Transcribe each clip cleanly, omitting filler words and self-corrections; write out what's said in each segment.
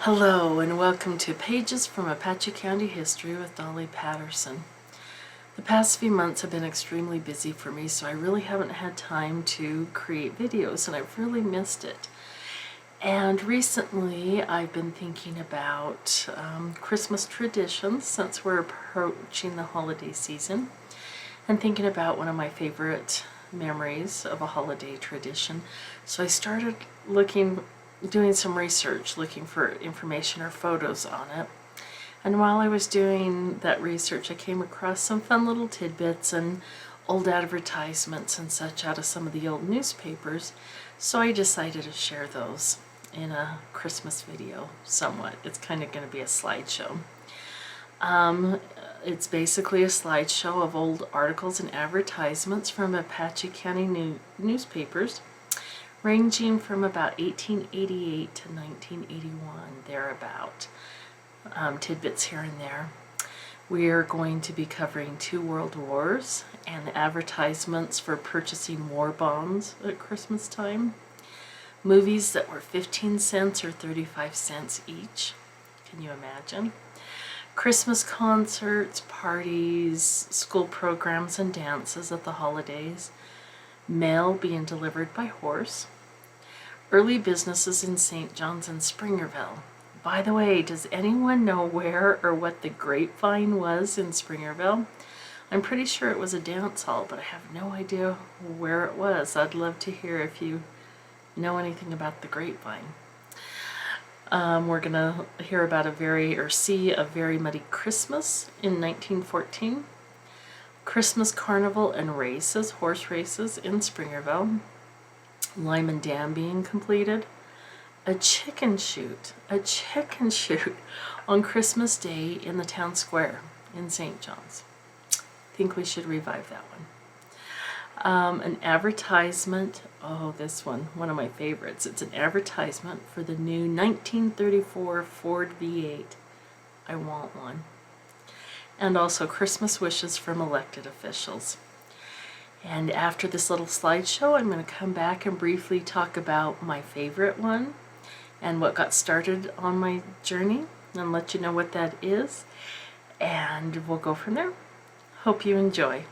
Hello and welcome to Pages from Apache County History with Dolly Patterson. The past few months have been extremely busy for me, so I really haven't had time to create videos and I've really missed it. And recently I've been thinking about Christmas traditions since we're approaching the holiday season, and thinking about one of my favorite memories of a holiday tradition. So I started doing some research, looking for information or photos on it. And while I was doing that research, I came across some fun little tidbits and old advertisements and such out of some of the old newspapers. So I decided to share those in a Christmas video somewhat. It's kind of going to be a slideshow. It's basically a slideshow of old articles and advertisements from Apache County newspapers, ranging from about 1888 to 1981, thereabout. Tidbits here and there. We are going to be covering 2 world wars and advertisements for purchasing war bonds at Christmas time. Movies that were 15 cents or 35 cents each. Can you imagine? Christmas concerts, parties, school programs and dances at the holidays. Mail being delivered by horse. Early businesses in St. John's and Springerville. By the way, does anyone know where or what the Grapevine was in Springerville? I'm pretty sure it was a dance hall, but I have no idea where it was. I'd love to hear if you know anything about the Grapevine. We're going to hear about see a very muddy Christmas in 1914. Christmas carnival and races, horse races in Springerville. Lyman Dam being completed. A chicken shoot on Christmas Day in the town square in St. John's. I think we should revive that one. An advertisement, this one of my favorites. It's an advertisement for the new 1934 Ford V8. I want one. And also Christmas wishes from elected officials. And after this little slideshow, I'm going to come back and briefly talk about my favorite one and what got started on my journey, and let you know what that is. And we'll go from there. Hope you enjoy.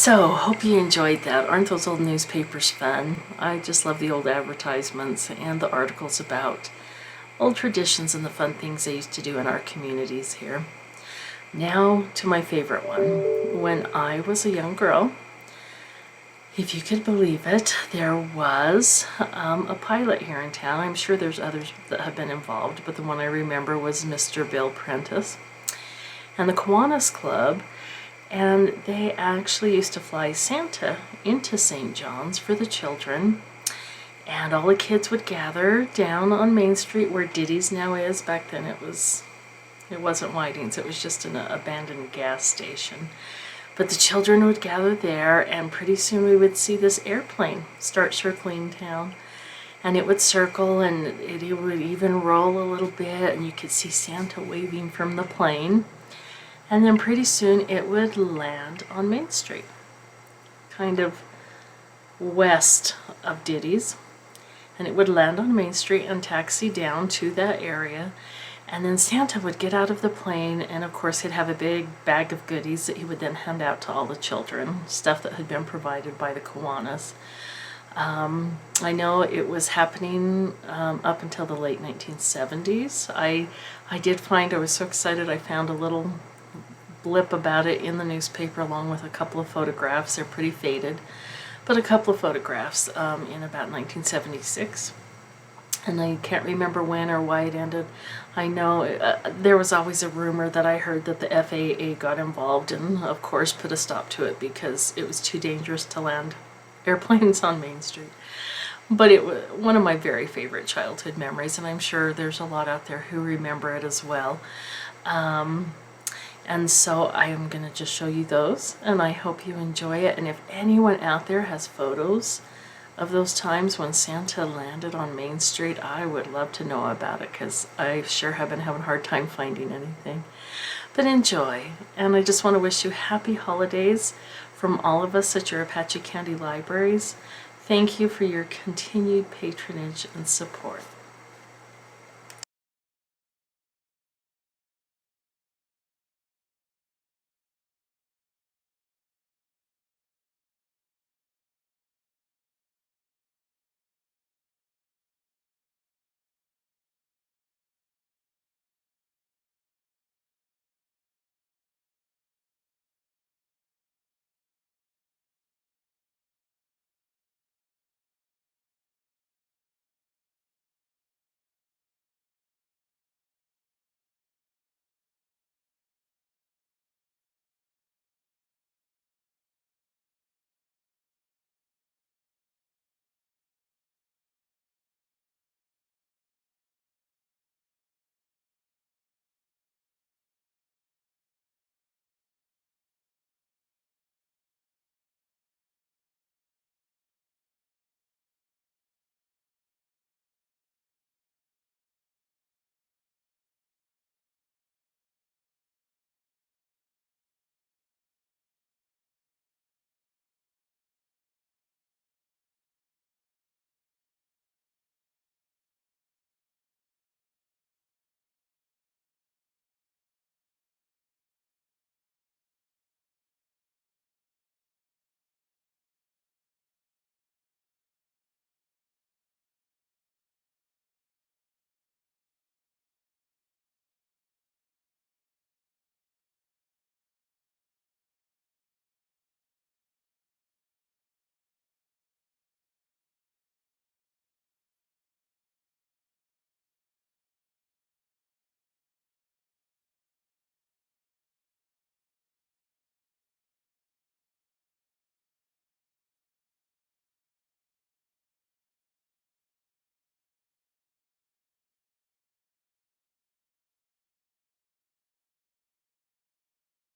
So, hope you enjoyed that. Aren't those old newspapers fun? I just love the old advertisements and the articles about old traditions and the fun things they used to do in our communities here. Now to my favorite one. When I was a young girl, if you could believe it, there was a pilot here in town. I'm sure there's others that have been involved, but the one I remember was Mr. Bill Prentice and the Kiwanis Club. And they actually used to fly Santa into St. John's for the children. And all the kids would gather down on Main Street where Diddy's now is. Back then it wasn't Whiting's, it was just an abandoned gas station. But the children would gather there, and pretty soon we would see this airplane start circling town. And it would circle, and it would even roll a little bit, and you could see Santa waving from the plane. And then pretty soon it would land on Main Street, kind of west of Diddy's. And it would land on Main Street and taxi down to that area. And then Santa would get out of the plane, and of course he'd have a big bag of goodies that he would then hand out to all the children, stuff that had been provided by the Kiwanis. I know it was happening up until the late 1970s. I was so excited, I found a little blip about it in the newspaper along with a couple of photographs. They're pretty faded, but a couple of photographs in about 1976. And I can't remember when or why it ended. I know there was always a rumor that I heard that the FAA got involved and of course put a stop to it because it was too dangerous to land airplanes on Main Street. But it was one of my very favorite childhood memories, and I'm sure there's a lot out there who remember it as well. And so I am going to just show you those, and I hope you enjoy it. And if anyone out there has photos of those times when Santa landed on Main Street, I would love to know about it, because I sure have been having a hard time finding anything. But enjoy, and I just want to wish you happy holidays from all of us at your Apache County Libraries. Thank you for your continued patronage and support.